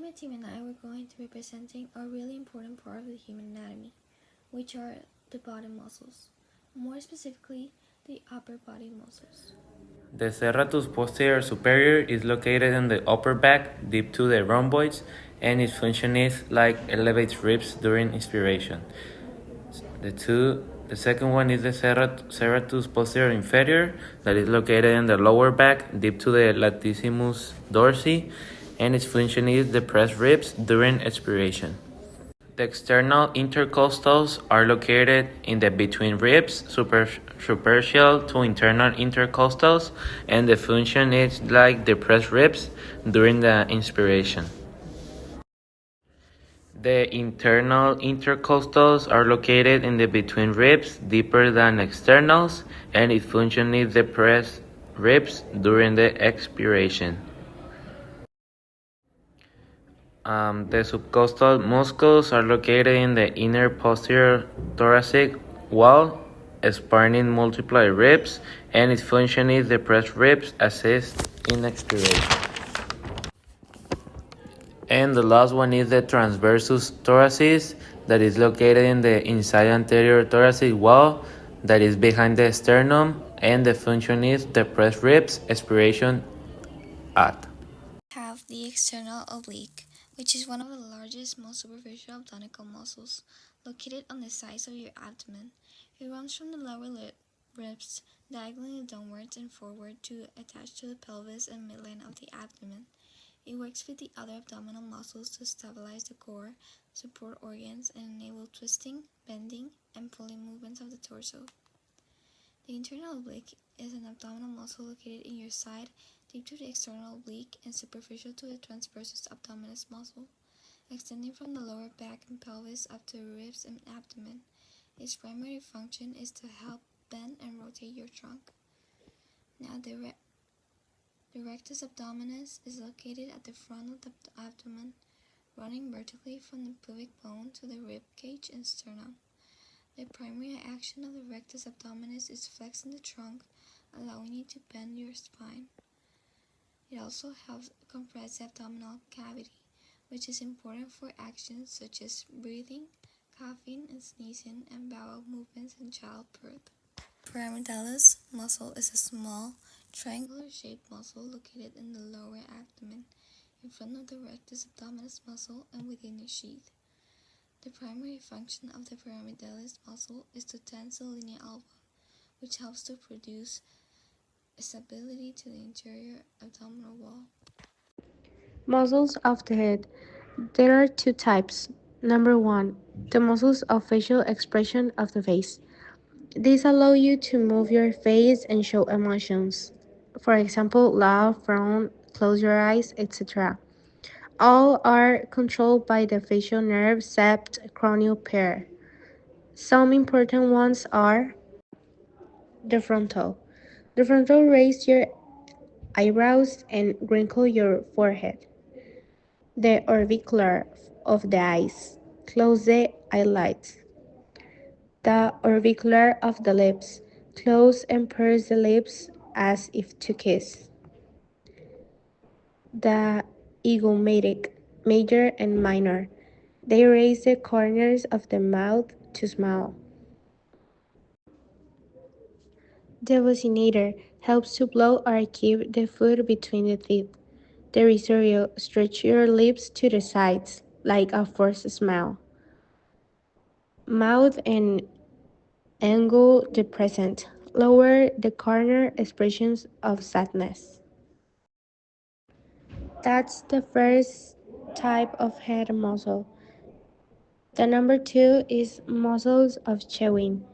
my team and I were going to be presenting a really important part of the human anatomy, which are the body muscles, more specifically the upper body muscles. The serratus posterior superior is located in the upper back, deep to the rhomboids, and its function is like elevates ribs during inspiration. The second one is the serratus posterior inferior, that is located in the lower back, deep to the latissimus dorsi, and its function is depress ribs during expiration. The external intercostals are located in the between ribs, superficial to internal intercostals, and the function is like depressed ribs during the inspiration. The internal intercostals are located in the between ribs, deeper than externals, and its function is depressed ribs during the expiration. The subcostal muscles are located in the inner posterior thoracic wall, spanning multiple ribs, and its function is depressed ribs assist in expiration. And the last one is the transversus thoracis, that is located in the inside anterior thoracic wall, that is behind the sternum, and the function is depressed ribs expiration at. Have the external oblique, which is one of the largest, most superficial abdominal muscles, located on the sides of your abdomen. It runs from the lower ribs diagonally downwards and forward to attach to the pelvis and midline of the abdomen. It works with the other abdominal muscles to stabilize the core, support organs, and enable twisting, bending, and pulling movements of the torso. The internal oblique is an abdominal muscle located in your side, deep to the external oblique and superficial to the transversus abdominis muscle, extending from the lower back and pelvis up to the ribs and abdomen. Its primary function is to help bend and rotate your trunk. Now, the rectus abdominis is located at the front of the abdomen, running vertically from the pubic bone to the rib cage and sternum. The primary action of the rectus abdominis is flexing the trunk, allowing you to bend your spine. It also helps compress the abdominal cavity, which is important for actions such as breathing, coughing and sneezing, and bowel movements in childbirth. Pyramidalis muscle is a small, triangular-shaped muscle located in the lower abdomen, in front of the rectus abdominis muscle and within the sheath. The primary function of the pyramidalis muscle is to tense the linea alba, which helps to produce stability to the interior abdominal wall. Muscles of the head. There are two types. Number one, the muscles of facial expression of the face. These allow you to move your face and show emotions. For example, laugh, frown, close your eyes, etc. All are controlled by the facial nerve septo-cranial pair. Some important ones are the frontal. The frontal raise your eyebrows and wrinkle your forehead. The orbicular of the eyes. Close the eyelids. The orbicular of the lips. Close and purse the lips as if to kiss. The egomatic, major and minor. They raise the corners of the mouth to smile. The buccinator helps to blow or keep the food between the teeth. The risorial stretch your lips to the sides, like a forced smile. Mouth and angle the present. Lower the corner expressions of sadness. That's the first type of head muscle. The number two is muscles of chewing.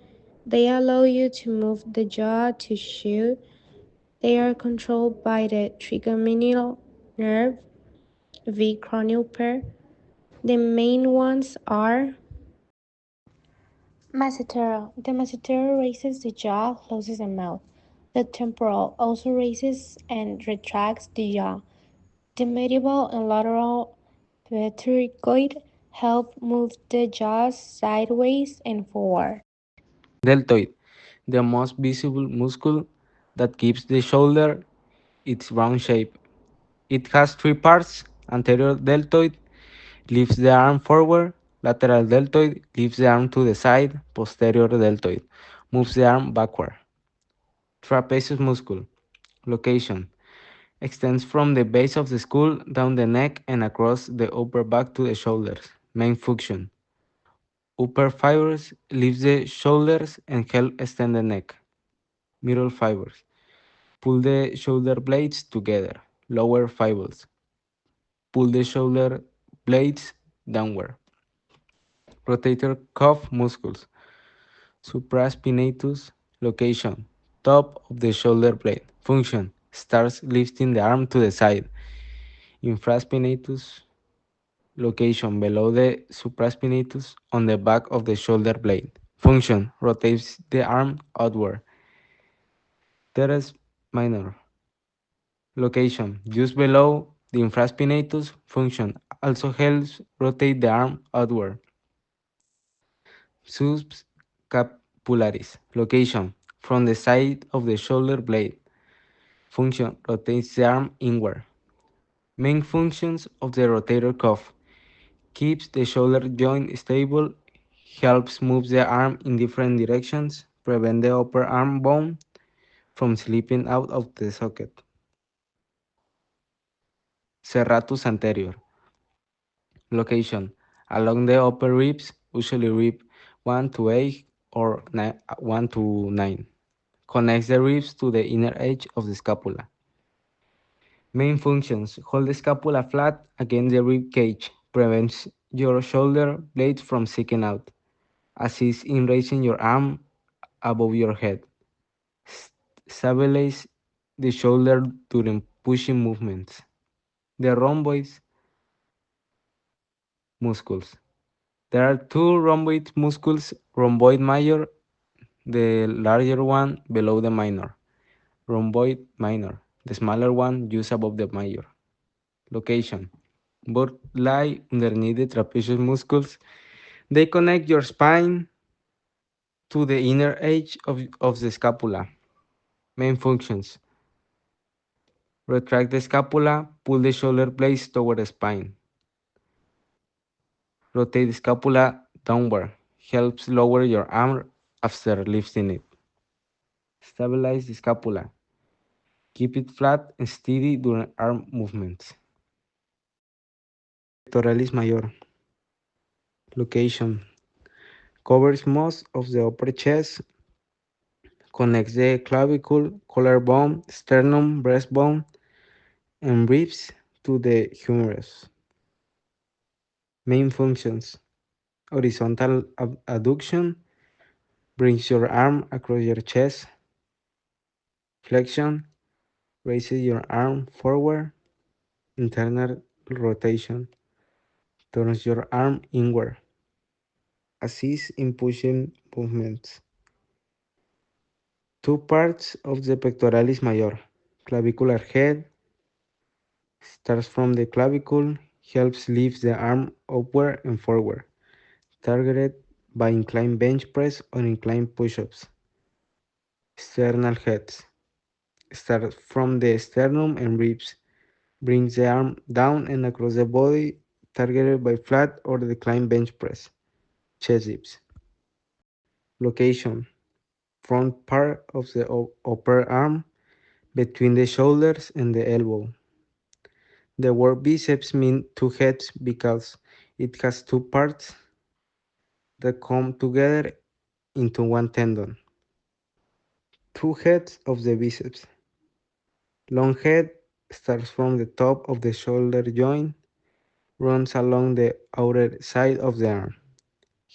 They allow you to move the jaw to chew. They are controlled by the trigeminal nerve, V cranial pair. The main ones are masseter. The masseter raises the jaw, closes the mouth. The temporal also raises and retracts the jaw. The medial and lateral pterygoid help move the jaw sideways and forward. Deltoid, the most visible muscle that gives the shoulder its round shape. It has three parts, Anterior deltoid lifts the arm forward. Lateral deltoid lifts the arm to the side. Posterior deltoid moves the arm backward. Trapezius muscle. Location. Extends from the base of the skull down the neck and across the upper back to the shoulders. Main function. Upper fibers lift the shoulders and help extend the neck. Middle fibers pull the shoulder blades together. Lower fibers pull the shoulder blades downward. Rotator cuff muscles. Supraspinatus location. Top of the shoulder blade. Function. Starts lifting the arm to the side. Infraspinatus location below the supraspinatus on the back of the shoulder blade. Function. Rotates the arm outward. Teres minor location. Just below the infraspinatus. Function. Also helps rotate the arm outward. Subscapularis location. From the side of the shoulder blade. Function. Rotates the arm inward. Main functions of the rotator cuff: keeps the shoulder joint stable, helps move the arm in different directions, prevent the upper arm bone from slipping out of the socket. Serratus anterior. Location: along the upper ribs, usually rib 1 to 8 or 1 to 9. Connects the ribs to the inner edge of the scapula. Main functions: hold the scapula flat against the rib cage, prevents your shoulder blades from sticking out, assist in raising your arm above your head, stabilize the shoulder during pushing movements. The rhomboid muscles. There are two rhomboid muscles, rhomboid major, the larger one below the minor, rhomboid minor, the smaller one just above the major. Location: both lie underneath the trapezius muscles. They connect your spine to the inner edge of the scapula. Main functions: retract the scapula, pull the shoulder blades toward the spine. Rotate the scapula downward, helps lower your arm after lifting it. Stabilize the scapula. Keep it flat and steady during arm movements. Pectoralis major. Location: covers most of the upper chest, connects the clavicle, collarbone, sternum, breastbone, and ribs to the humerus. Main functions: horizontal adduction, brings your arm across your chest. Flexion, raises your arm forward. Internal rotation, turns your arm inward. Assists in pushing movements. Two parts of the pectoralis major. Clavicular head, starts from the clavicle, helps lift the arm upward and forward. Targeted by inclined bench press or inclined push-ups. Sternal heads, starts from the sternum and ribs, brings the arm down and across the body, targeted by flat or declined bench press. Chest dips. Location: front part of the upper arm, between the shoulders and the elbow. The word biceps means two heads because it has two parts that come together into one tendon. Two heads of the biceps. Long head starts from the top of the shoulder joint, runs along the outer side of the arm,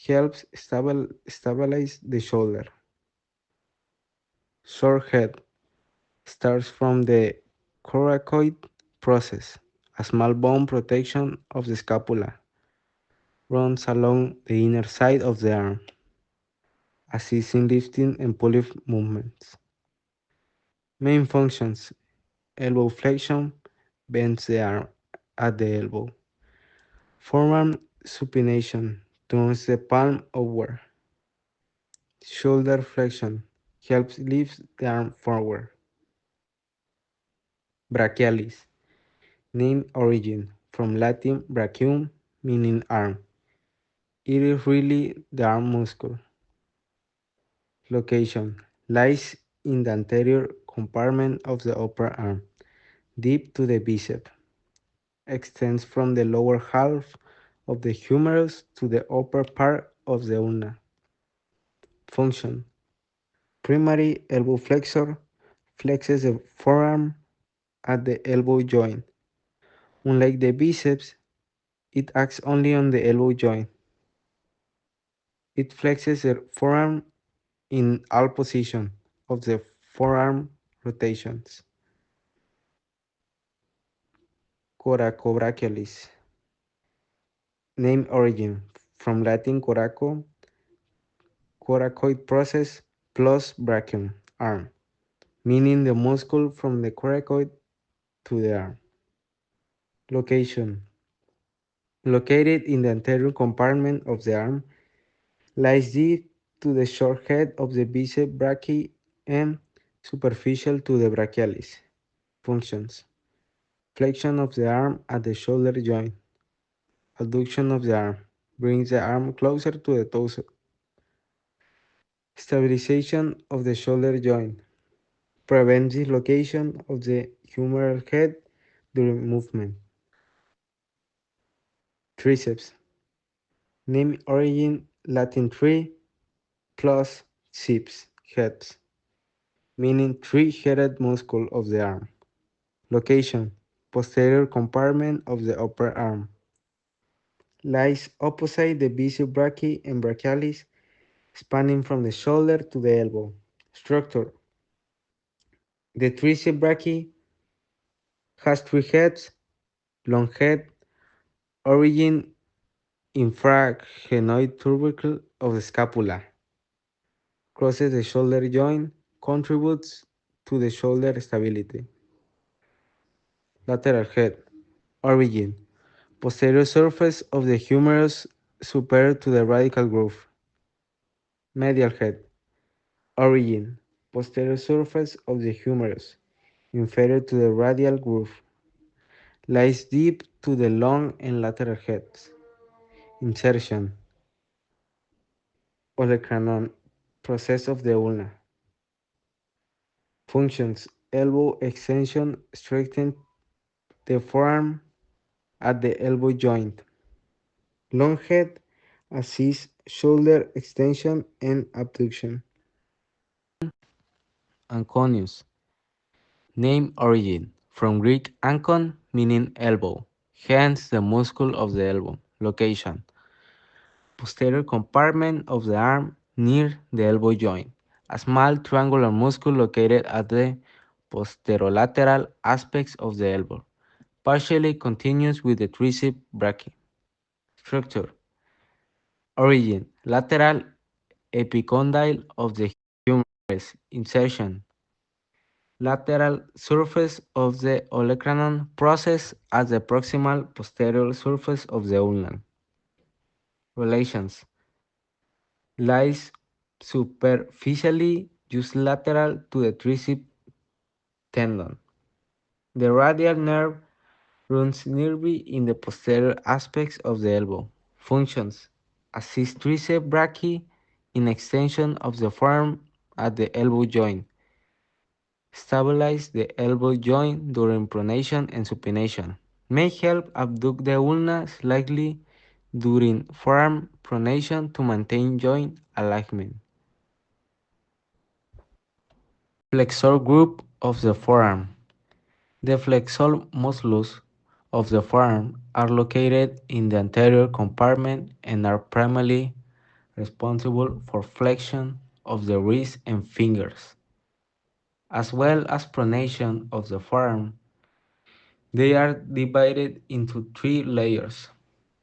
helps stabilize the shoulder. Short head starts from the coracoid process, a small bone protection of the scapula, runs along the inner side of the arm, assisting lifting and pulling movements. Main functions: elbow flexion, bends the arm at the elbow. Forearm supination, turns the palm upward. Shoulder flexion, helps lift the arm forward. Brachialis, name origin, from Latin brachium, meaning arm. It is really the arm muscle. Location lies in the anterior compartment of the upper arm, deep to the bicep. Extends from the lower half of the humerus to the upper part of the ulna. Function primary elbow flexor flexes the forearm at the elbow joint. Unlike the biceps, it acts only on the elbow joint. It flexes the forearm in all positions of the forearm rotations. Coracobrachialis. Name origin from Latin coraco, coracoid process plus brachium, arm, meaning the muscle from the coracoid to the arm. Location located in the anterior compartment of the arm, lies deep to the short head of the bicep brachii and superficial to the brachialis. Functions flexion of the arm at the shoulder joint, adduction of the arm, brings the arm closer to the torso, stabilization of the shoulder joint, prevents dislocation of the humeral head during movement. Triceps. Name origin Latin tri plus ceps, heads, meaning three-headed muscle of the arm. Location posterior compartment of the upper arm. Lies opposite the bicep brachii and brachialis, spanning from the shoulder to the elbow. Structure the tricep brachii has three heads, long head, origin infragenoid tubercle of the scapula, crosses the shoulder joint, contributes to the shoulder stability. Lateral head, origin, posterior surface of the humerus superior to the radial groove. Medial head, origin, posterior surface of the humerus, inferior to the radial groove. Lies deep to the long and lateral heads. Insertion, olecranon, process of the ulna. Functions, elbow extension, strengthen the forearm at the elbow joint. Long head assists shoulder extension and abduction. Anconius. Name origin from Greek ankon, meaning elbow, hence the muscle of the elbow. Location posterior compartment of the arm near the elbow joint. A small triangular muscle located at the posterolateral aspects of the elbow, partially continuous with the tricep brachii. Structure origin lateral epicondyle of the humerus. Insertion lateral surface of the olecranon process as the proximal posterior surface of the ulna. Relations lies superficially just lateral to the tricep tendon. The radial nerve runs nearby in the posterior aspects of the elbow. Functions assist tricep brachii in extension of the forearm at the elbow joint. Stabilize the elbow joint during pronation and supination. May help abduct the ulna slightly during forearm pronation to maintain joint alignment. Flexor group of the forearm. The flexor muscles of the forearm are located in the anterior compartment and are primarily responsible for flexion of the wrist and fingers, as well as pronation of the forearm. They are divided into three layers: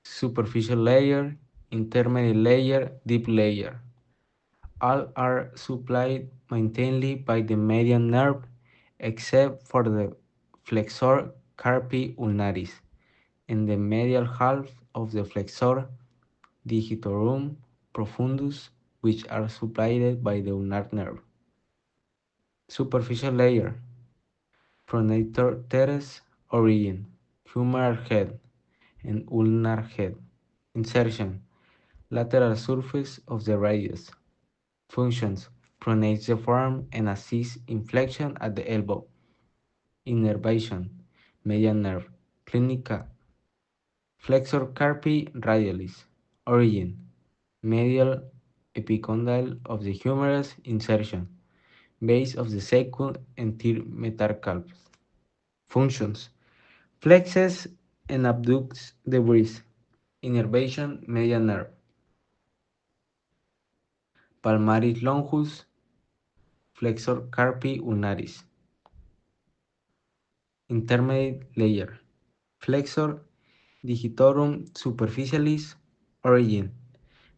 superficial layer, intermediate layer, deep layer. All are supplied mainly by the median nerve, except for the flexor carpi ulnaris and the medial half of the flexor digitorum profundus, which are supplied by the ulnar nerve. Superficial layer, pronator teres, origin, humeral head, and ulnar head. Insertion. Lateral surface of the radius. Functions. Pronates the forearm and assists in flexion at the elbow. Innervation. Median nerve. Clinica. Flexor carpi radialis. Origin. Medial epicondyle of the humerus. Insertion. Base of the second and third metacarpals. Functions. Flexes and abducts the wrist. Innervation median nerve. Palmaris longus. Flexor carpi ulnaris. Intermediate layer. Flexor digitorum superficialis. Origin.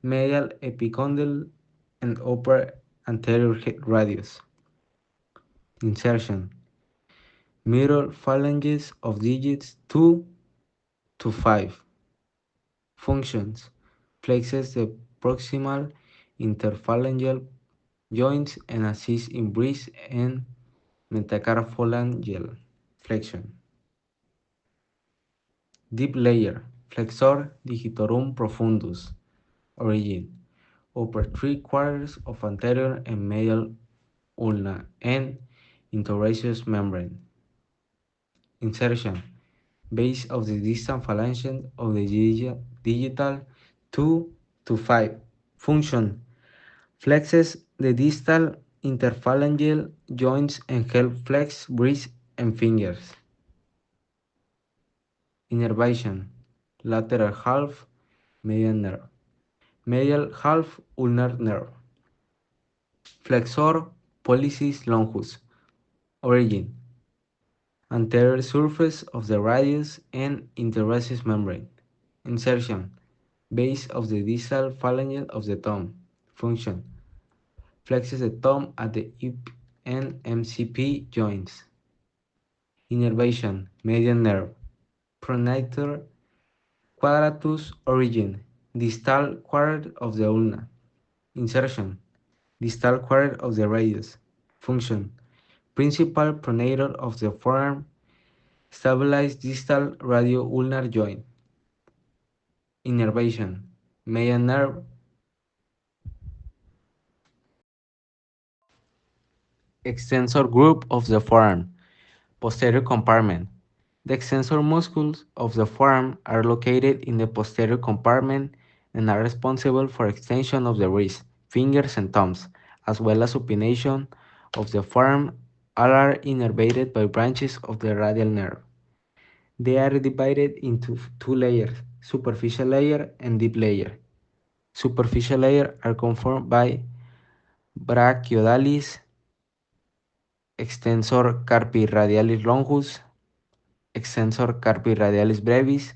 Medial epicondyle and upper anterior radius. Insertion. Middle phalanges of digits 2 to 5. Functions. Flexes the proximal interphalangeal joints and assists in wrist and metacarpophalangeal flexion. Deep layer. Flexor digitorum profundus. Origin. Upper 3/4 of anterior and medial ulna and interosseous membrane. Insertion. Base of the distal phalange of the digital 2 to 5. Function. Flexes the distal interphalangeal joints and help flex wrists and fingers. Innervation. Lateral half median nerve. Medial half ulnar nerve. Flexor pollicis longus. Origin. Anterior surface of the radius and interosseous membrane. Insertion. Base of the distal phalange of the thumb. Function. Flexes the thumb at the hip and MCP joints. Innervation. Median nerve. Pronator quadratus. Origin. Distal quarter of the ulna. Insertion. Distal quarter of the radius. Function. Principal pronator of the forearm. Stabilize distal radio-ulnar joint. Innervation. Median nerve. Extensor group of the forearm. Posterior compartment. The extensor muscles of the forearm are located in the posterior compartment and are responsible for extension of the wrist, fingers, and thumbs, as well as supination of the forearm. All are innervated by branches of the radial nerve. They are divided into two layers, superficial layer and deep layer. Superficial layer are conformed by brachiodalis, extensor carpi radialis longus, extensor carpi radialis brevis,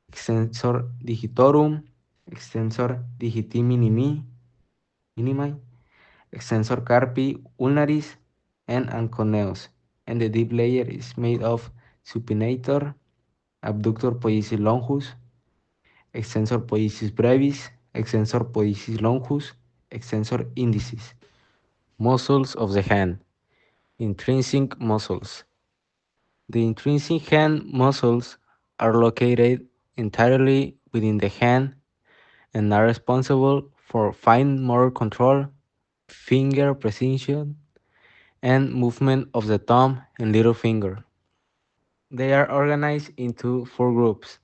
extensor digitorum, extensor digiti minimi, extensor carpi ulnaris, and anconeus. And the deep layer is made of supinator, abductor pollicis longus, extensor pollicis brevis, extensor pollicis longus, extensor indicis. Muscles of the hand. Intrinsic muscles. The intrinsic hand muscles are located entirely within the hand and are responsible for fine motor control, finger precision, and movement of the thumb and little finger. They are organized into four groups: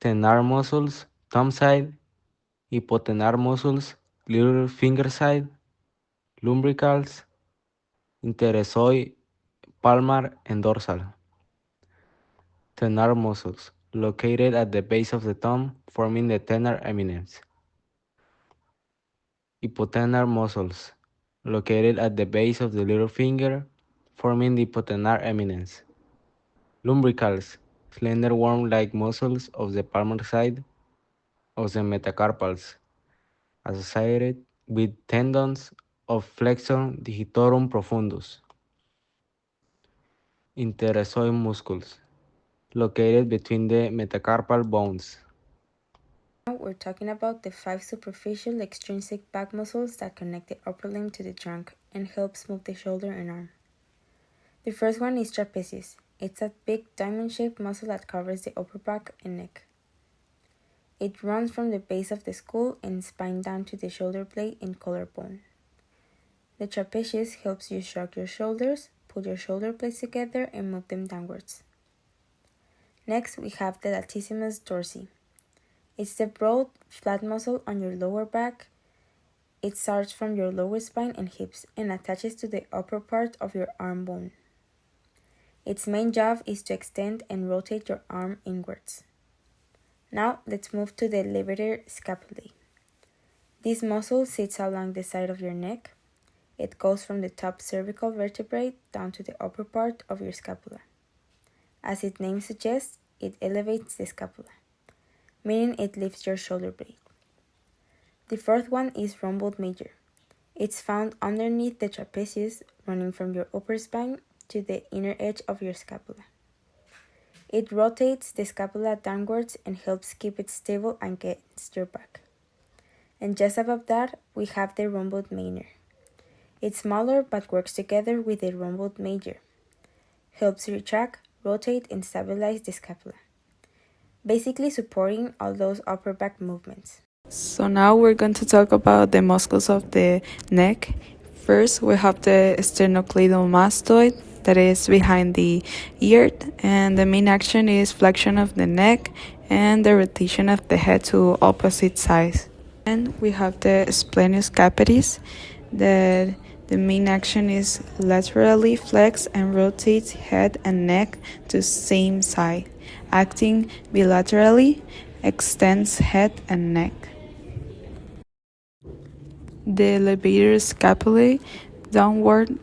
thenar muscles, thumb side; hypothenar muscles, little finger side; lumbricals; interossei, palmar, and dorsal. Thenar muscles, located at the base of the thumb, forming the thenar eminence. Hypothenar muscles, located at the base of the little finger, forming the hypothenar eminence. Lumbricals, slender worm-like muscles of the palmar side of the metacarpals, associated with tendons of flexor digitorum profundus. Interossei muscles, located between the metacarpal bones. Now we're talking about the 5 superficial extrinsic back muscles that connect the upper limb to the trunk and help move the shoulder and arm. The first one is trapezius. It's a big diamond-shaped muscle that covers the upper back and neck. It runs from the base of the skull and spine down to the shoulder blade and collarbone. The trapezius helps you shrug your shoulders, pull your shoulder blades together, and move them downwards. Next, we have the latissimus dorsi. It's the broad, flat muscle on your lower back. It starts from your lower spine and hips and attaches to the upper part of your arm bone. Its main job is to extend and rotate your arm inwards. Now, let's move to the levator scapulae. This muscle sits along the side of your neck. It goes from the top cervical vertebrae down to the upper part of your scapula. As its name suggests, it elevates the scapula, meaning it lifts your shoulder blade. The fourth one is rhomboid major. It's found underneath the trapezius, running from your upper spine to the inner edge of your scapula. It rotates the scapula downwards and helps keep it stable against your back. And just above that, we have the rhomboid minor. It's smaller but works together with the rhomboid major. Helps retract, rotate, and stabilize the scapula, basically supporting all those upper back movements. So now we're going to talk about the muscles of the neck. First, we have the sternocleidomastoid that is behind the ear, and the main action is flexion of the neck and the rotation of the head to opposite sides. And we have the splenius capitis that the main action is laterally flex and rotates head and neck to same side, acting bilaterally, extends head and neck. The levator scapulae, downward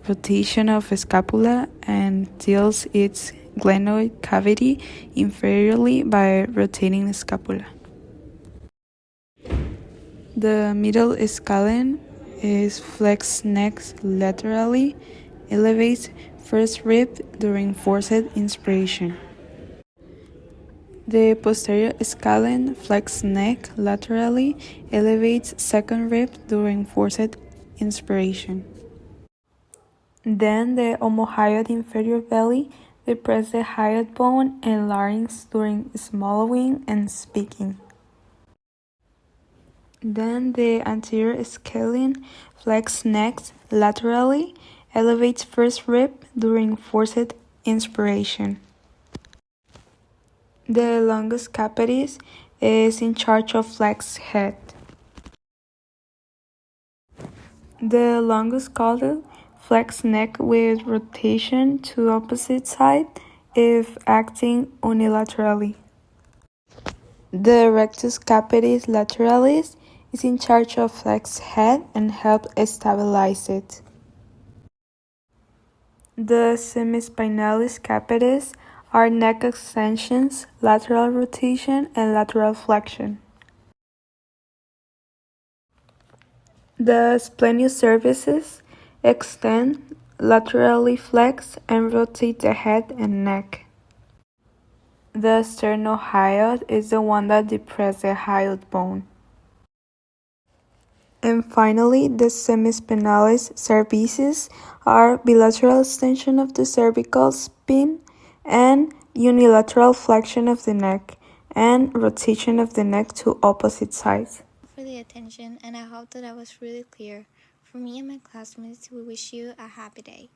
rotation of scapula, and tilts its glenoid cavity inferiorly by rotating the scapula. The middle scalene is flex neck laterally, elevates first rib during forced inspiration. The posterior scalene flex neck laterally, elevates second rib during forced inspiration. Then the omohyoid inferior belly depress the hyoid bone and larynx during swallowing and speaking. Then the anterior scalene flex neck laterally, elevates first rib during forced inspiration. The longus capitis is in charge of flex head. The longus caudal flex neck with rotation to opposite side if acting unilaterally. The rectus capitis lateralis is in charge of flex head and help stabilize it. The semispinalis capitis are neck extensions, lateral rotation, and lateral flexion. The splenius cervicis extend, laterally flex, and rotate the head and neck. The sternohyoid is the one that depresses the hyoid bone. And finally, the semispinalis cervicis are bilateral extension of the cervical spine and unilateral flexion of the neck and rotation of the neck to opposite sides. For the attention, and I hope that I was really clear. For me and my classmates, we wish you a happy day.